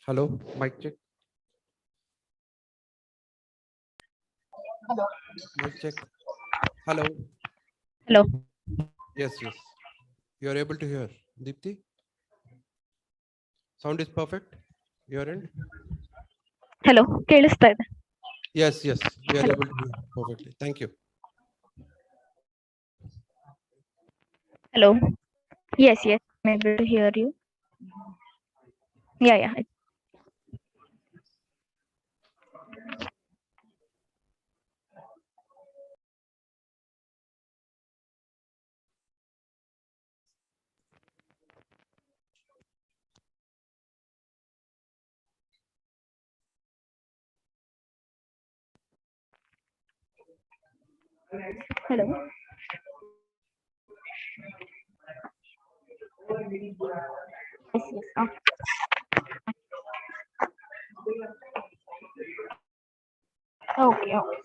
Hello, mic check. Hello. Mic check. Hello. Hello. Yes, yes. You are able to hear. Deepthi, sound is perfect. Your end? Hello. ಕೇಳಿಸ್ತಾ ಇದೆ. Yes, yes. We are Hello. able to hear perfectly. Thank you. Hello. Yes, yes. I'm able to hear you. Yeah, yeah. Hello. Yes, yes. Okay, okay.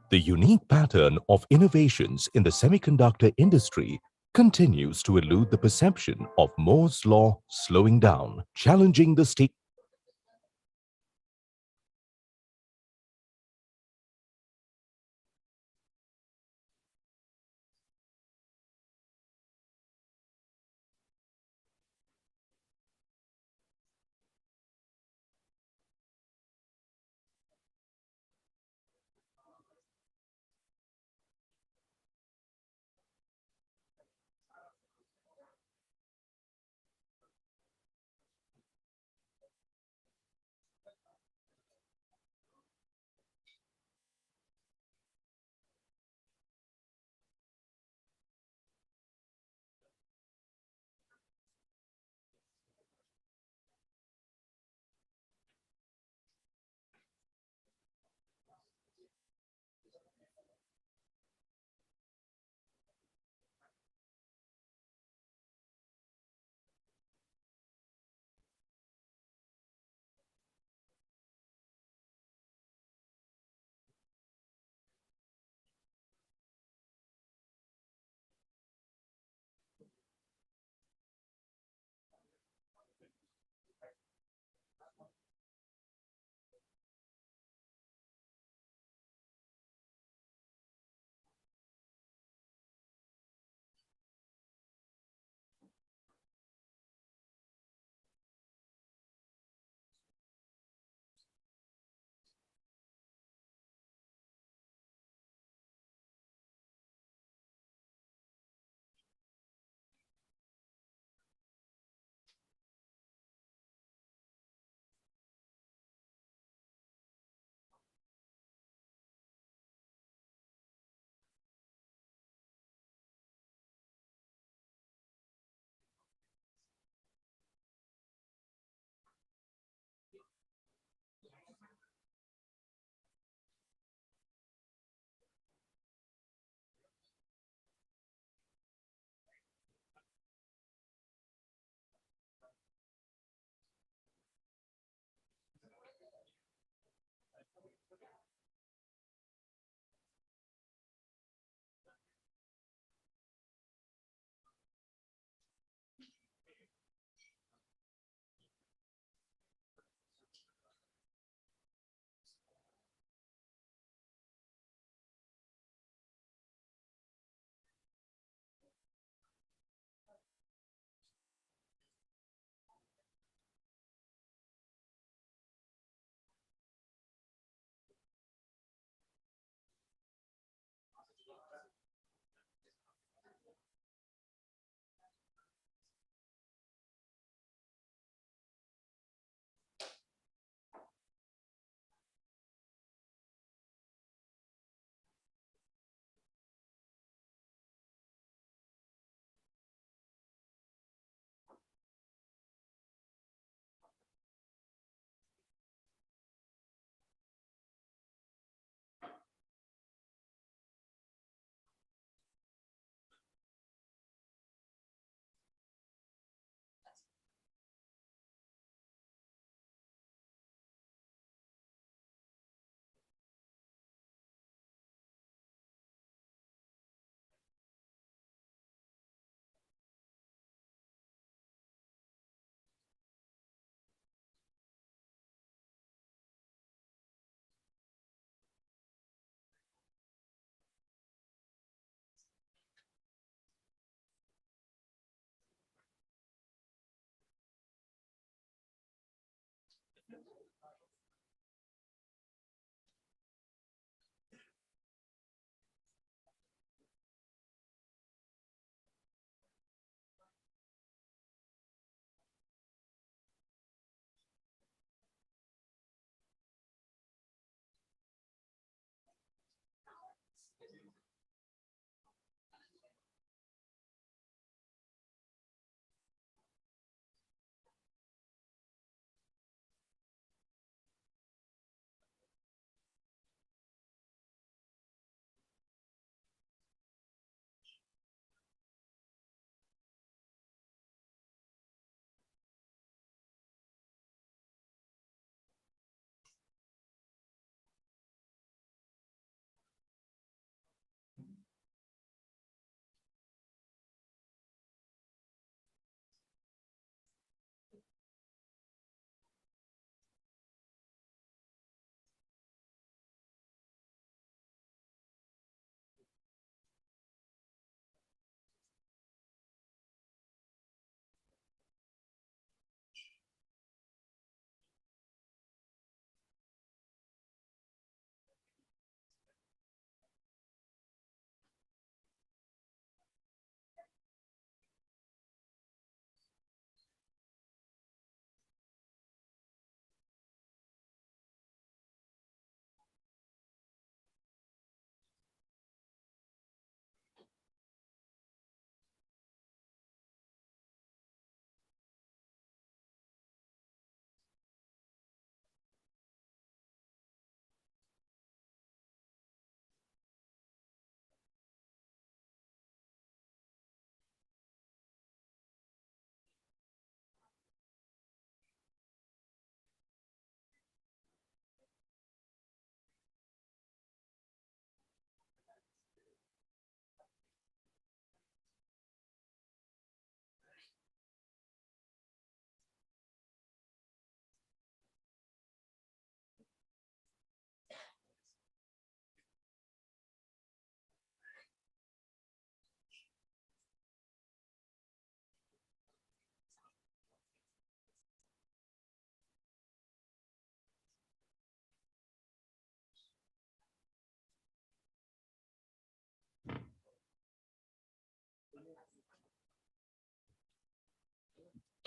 The unique pattern of innovations in the semiconductor industry continues to elude the perception of Moore's law slowing down, challenging the state.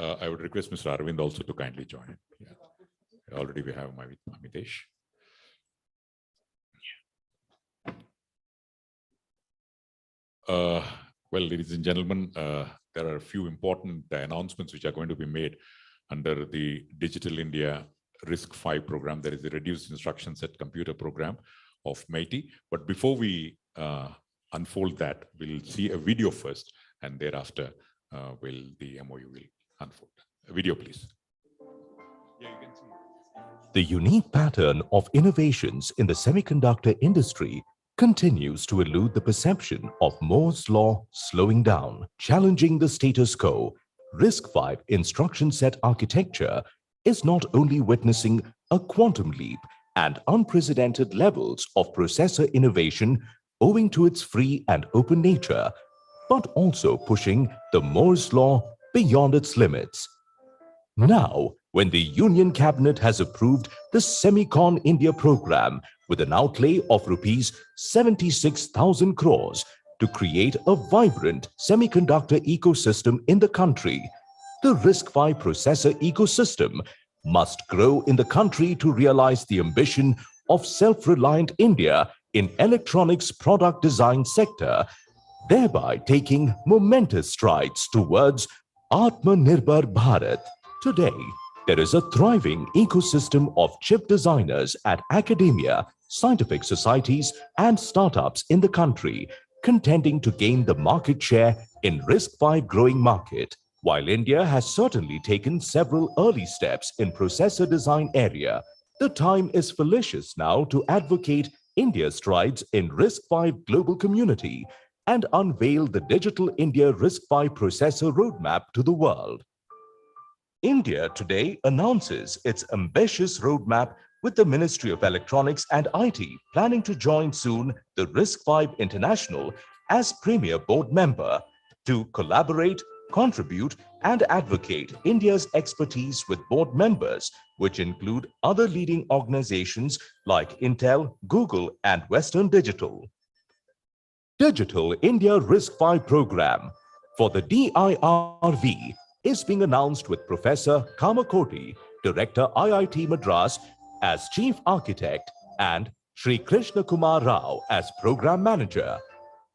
I would request Mr. Arvind also to kindly join. Yeah. Already we have Amitesh. Well, ladies and gentlemen, there are a few important announcements which are going to be made under the Digital India RISC-V program. There is a reduced instruction set computer program of MIT. But before we unfold that, we'll see a video first, and thereafter the MOU will unfold. A video, please. Yeah, you can see. The unique pattern of innovations in the semiconductor industry continues to elude the perception of Moore's law slowing down, challenging the status quo. RISC-V instruction set architecture is not only witnessing a quantum leap and unprecedented levels of processor innovation owing to its free and open nature, but also pushing the Moore's law beyond its limits. Now, when the Union Cabinet has approved the SemiconIndia program with an outlay of rupees 76,000 crores to create a vibrant semiconductor ecosystem in the country, the RISC-V processor ecosystem must grow in the country to realize the ambition of self-reliant India in electronics product design sector, thereby taking momentous strides towards Atmanirbhar Bharat. Today, there is a thriving ecosystem of chip designers at academia, scientific societies, and startups in the country, contending to gain the market share in RISC-V growing market. While India has certainly taken several early steps in processor design area, the time is fallacious now to advocate India's strides in RISC-V global community and unveil the Digital India RISC-V processor roadmap to the world. India today announces its ambitious roadmap with the Ministry of Electronics and IT planning to join soon the RISC-V International as premier board member to collaborate, contribute, and advocate India's expertise with board members, which include other leading organizations like Intel, Google, and Western Digital. Digital India RISC-V program for the DIRV is being announced with Professor Kamakoti, Director IIT Madras, as Chief Architect and Sri Krishna Kumar Rao as Program Manager.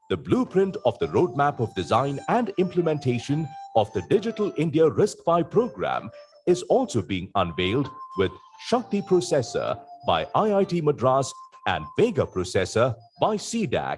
The blueprint of the roadmap of design and implementation of the Digital India RISC-V program is also being unveiled with Shakti Processor by IIT Madras and Vega Processor by CDAC.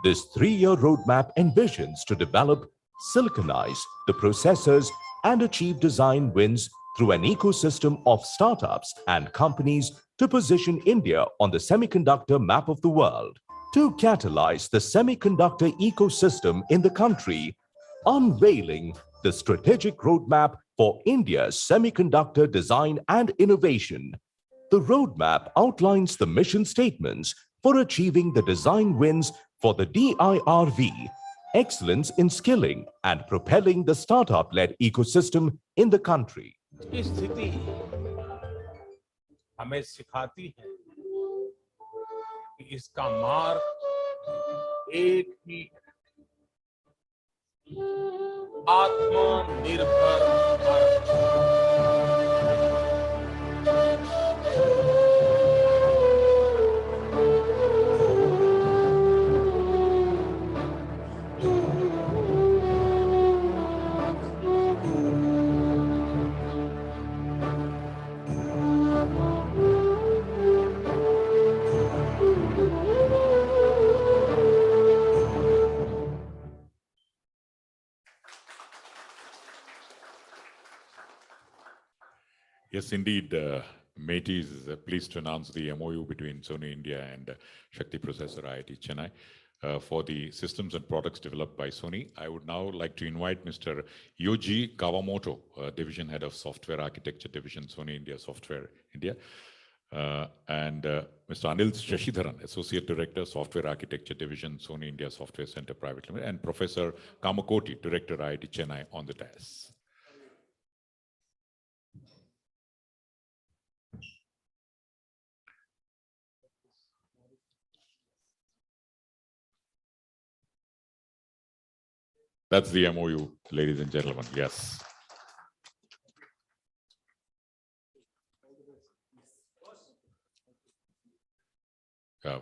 This three-year roadmap envisions to develop, siliconize the processors and achieve design wins through an ecosystem of startups and companies to position India on the semiconductor map of the world. To catalyze the semiconductor ecosystem in the country, unveiling the strategic roadmap for India's semiconductor design and innovation. The roadmap outlines the mission statements for achieving the design wins for the DIRV, excellence in skilling and propelling the startup-led ecosystem in the country. की स्थिति हमें सिखाती है कि इसका मार्ग एक ही आत्मनिर्भर Bharat. Yes, indeed. MATI is pleased to announce the MOU between Sony India and Shakti Processor IIT Chennai for the systems and products developed by Sony. I would now like to invite Mr. Yoji Kawamoto, Division Head of Software Architecture Division, Sony India Software India, and Mr. Anil Shashidharan, Associate Director, Software Architecture Division, Sony India Software Center Private Limited, and Professor Kamakoti, Director, IIT Chennai, on the dais. That's the MOU, ladies and gentlemen. Yes.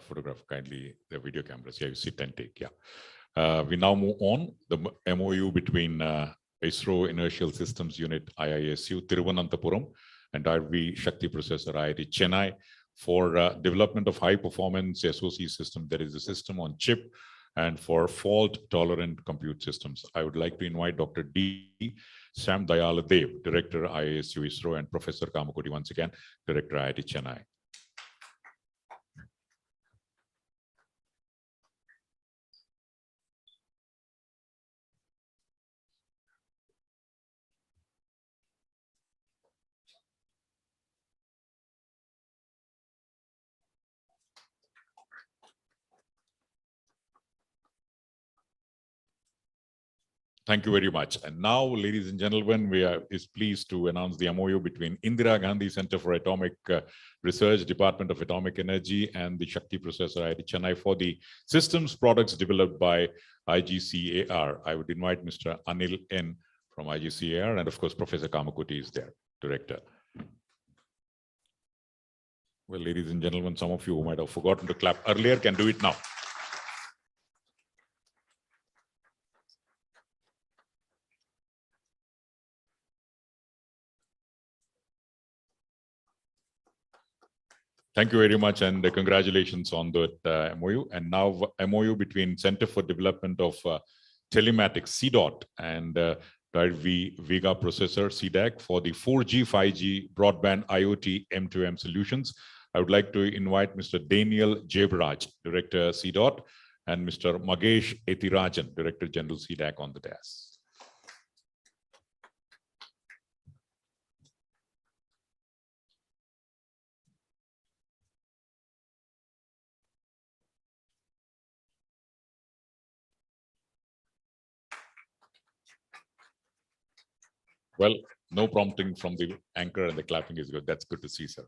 photograph kindly, the video cameras. Yeah, you sit and take. Yeah. We now move on. The MOU between ISRO Inertial Systems Unit IISU Thiruvananthapuram and RV Shakti Processor IIT Chennai for development of high performance SoC system. There is a system on chip and for fault tolerant compute systems. I would like to invite Dr. D. Sam Dayaladev, Director IISU ISRO, and Professor Kamakoti once again, Director IIT Chennai. Thank you very much. And now, ladies and gentlemen, we are pleased to announce the MOU between Indira Gandhi Center for Atomic Research, Department of Atomic Energy, and the Shakti Processor IIT Chennai for the systems products developed by IGCAR. I would invite Mr. Anil N. from IGCAR, and of course, Professor Kamakoti is there, Director. Well, ladies and gentlemen, some of you who might have forgotten to clap earlier can do it now. Thank you very much, and congratulations on that MOU. And now MOU between Center for Development of Telematics, CDOT, and Vega Processor, CDAC, for the 4G, 5G broadband IoT M2M solutions. I would like to invite Mr. Daniel Jabraj, Director CDOT, and Mr. Magesh Ethirajan, Director General CDAC, on the dais. Well, no prompting from the anchor and the clapping is good. That's good to see, sir.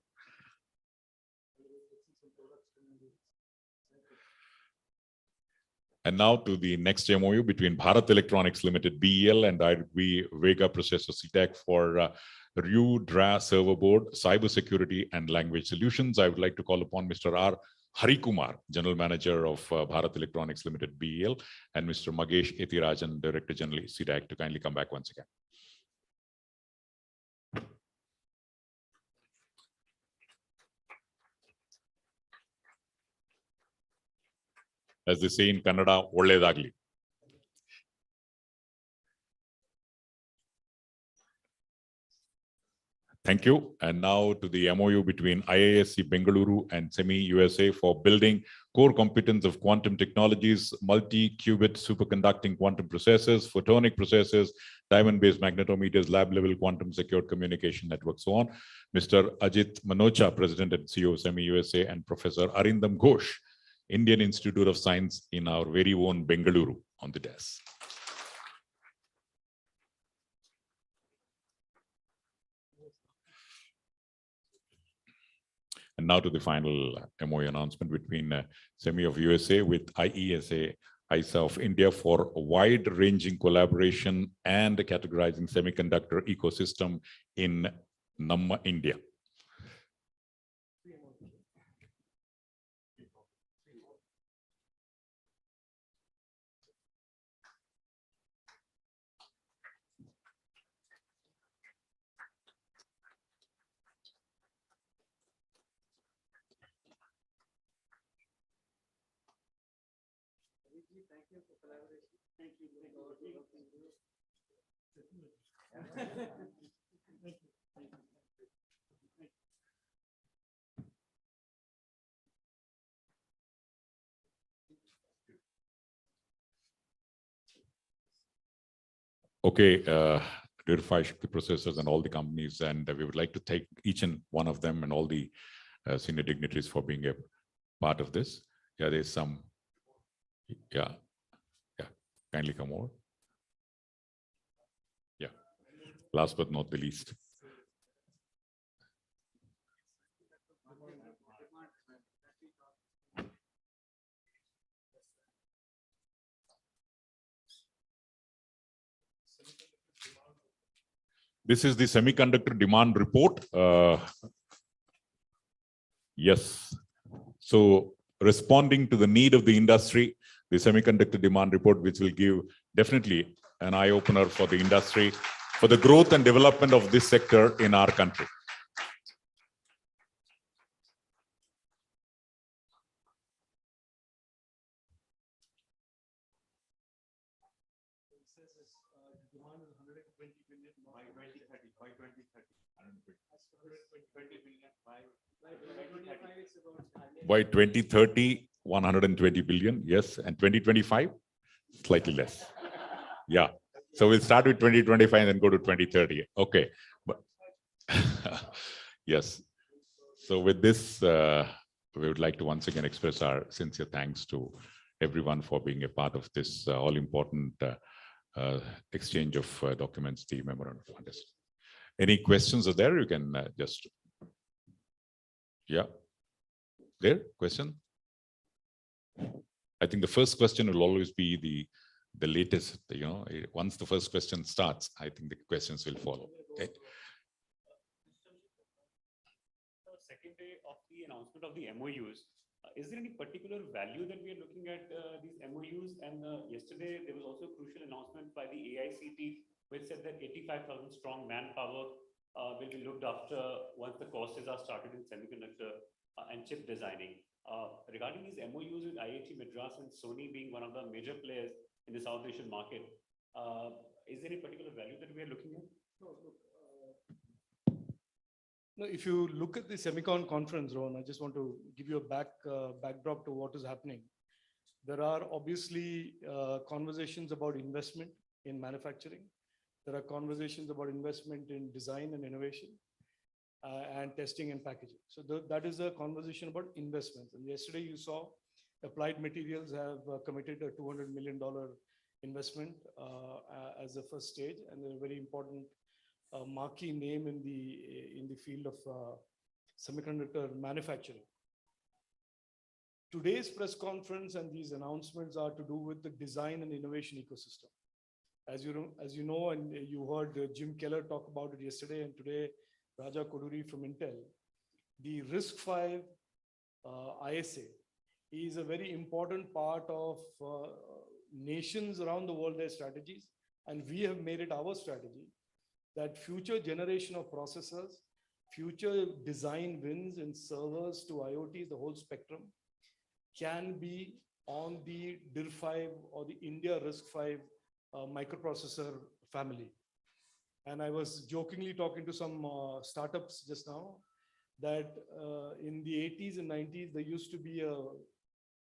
And now to the next MOU between Bharat Electronics Limited, BEL, and Vega Processor CTEC for RU-DRA server board, cybersecurity, and language solutions. I would like to call upon Mr. R. Harikumar, General Manager of Bharat Electronics Limited, BEL, and Mr. Magesh Ethirajan, Director General CDAC, to kindly come back once again. As they say in Kannada, Olledagli. Thank you. And now to the MOU between IISc Bengaluru and SemiConIndia for building core competence of quantum technologies, multi-qubit superconducting quantum processors, photonic processors, diamond-based magnetometers, lab-level quantum secured communication networks, so on. Mr. Ajit Manocha, President and CEO of SemiConIndia, and Professor Arindam Ghosh, Indian Institute of Science in our very own Bengaluru, on the desk. And now to the final MOU announcement between SEMI of USA with IESA, ISA of India for wide-ranging collaboration and categorizing semiconductor ecosystem in Namma India. Thank you for collaboration. Thank you. Okay, verify Shakti processors and all the companies, and we would like to thank each and one of them and all the senior dignitaries for being a part of this. Yeah, there's some. Yeah, kindly come over. Yeah, last but not the least. This is the semiconductor demand report. Yes. So responding to the need of the industry, the semiconductor demand report, which will give definitely an eye-opener for the industry, for the growth and development of this sector in our country. Demand is 120 billion by 2030. By 2030. 120 billion by 2025 is about By 2030, 120 billion, yes, and 2025, slightly less. Yeah, so we'll start with 2025 and then go to 2030. Okay, but yes. So with this, we would like to once again express our sincere thanks to everyone for being a part of this all-important exchange of documents, the memorandum of understanding. Any questions are there? You can just, yeah. There, question? I think the first question will always be the latest, once the first question starts, I think the questions will follow. Okay. Second day of the announcement of the MOUs, is there any particular value that we are looking at these MOUs? And yesterday there was also a crucial announcement by the AICT, which said that 85,000 strong manpower will be looked after once the courses are started in semiconductor and chip designing. Regarding these MOUs with IIT Madras and Sony being one of the major players in the South Asian market, is there any particular value that we are looking at? No, if you look at the Semicon conference, Rohan, I just want to give you a backdrop to what is happening. There are obviously conversations about investment in manufacturing. There are conversations about investment in design and innovation and testing and packaging. So that is a conversation about investments. And yesterday you saw Applied Materials have committed a $200 million investment as a first stage, and they're a very important marquee name in the field of semiconductor manufacturing. Today's press conference and these announcements are to do with the design and innovation ecosystem. As you know, and you heard Jim Keller talk about it yesterday, and today Raja Koduri from Intel, the RISC-V ISA is a very important part of nations around the world, their strategies, and we have made it our strategy that future generation of processors, future design wins in servers to IoT, the whole spectrum, can be on the DIR5 or the India RISC-V microprocessor family. And I was jokingly talking to some startups just now that in the 80s and 90s, there used to be a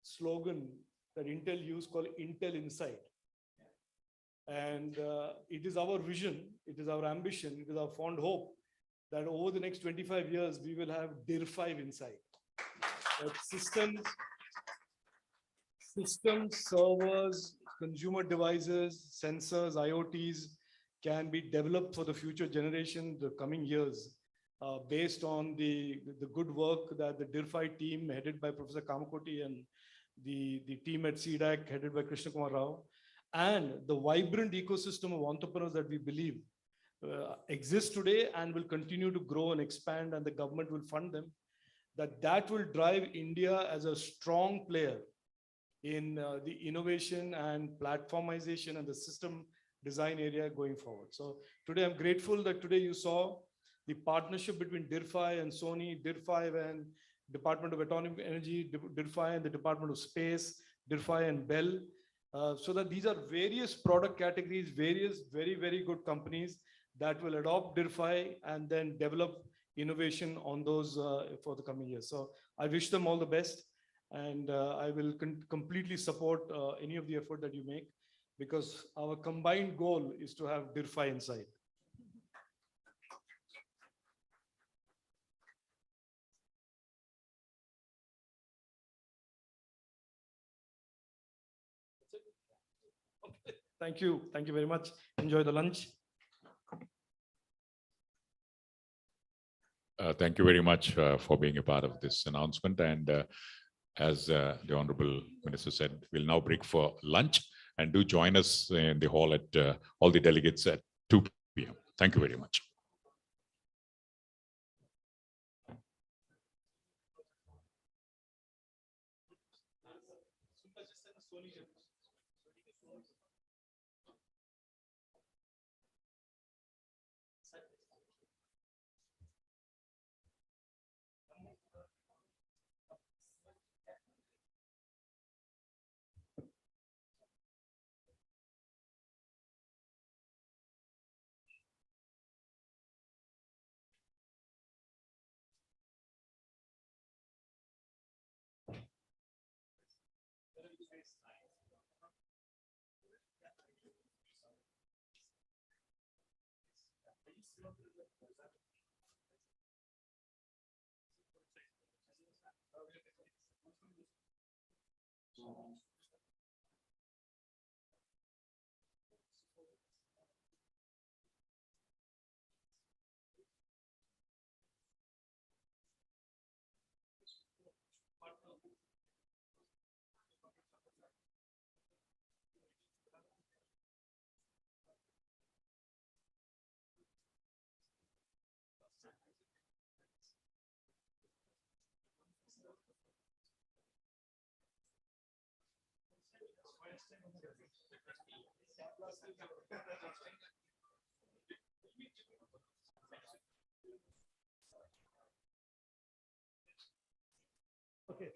slogan that Intel used called Intel Inside. And it is our vision, it is our ambition, it is our fond hope that over the next 25 years, we will have DIR5 inside. Systems, servers, consumer devices, sensors, IoTs can be developed for the future generation, the coming years, based on the good work that the DIR5 team headed by Professor Kamakoti and the team at CDAC headed by Krishna Kumar Rao, and the vibrant ecosystem of entrepreneurs that we believe exist today and will continue to grow and expand, and the government will fund them, that will drive India as a strong player in the innovation and platformization and the system design area going forward. So today I'm grateful that today you saw the partnership between DIR5 and Sony, DIR5 and Department of Atomic Energy, DIR5 and the Department of Space, DIR5 and Bell, so that these are various product categories, various very, very good companies that will adopt DIR5 and then develop innovation on those for the coming years. So I wish them all the best, and I will completely support any of the effort that you make, because our combined goal is to have DIR5 inside. Thank you. Thank you very much. Enjoy the lunch. Thank you very much for being a part of this announcement. And as the Honorable Minister said, we'll now break for lunch, and do join us in the hall at all the delegates at 2 p.m. Thank you very much. Okay.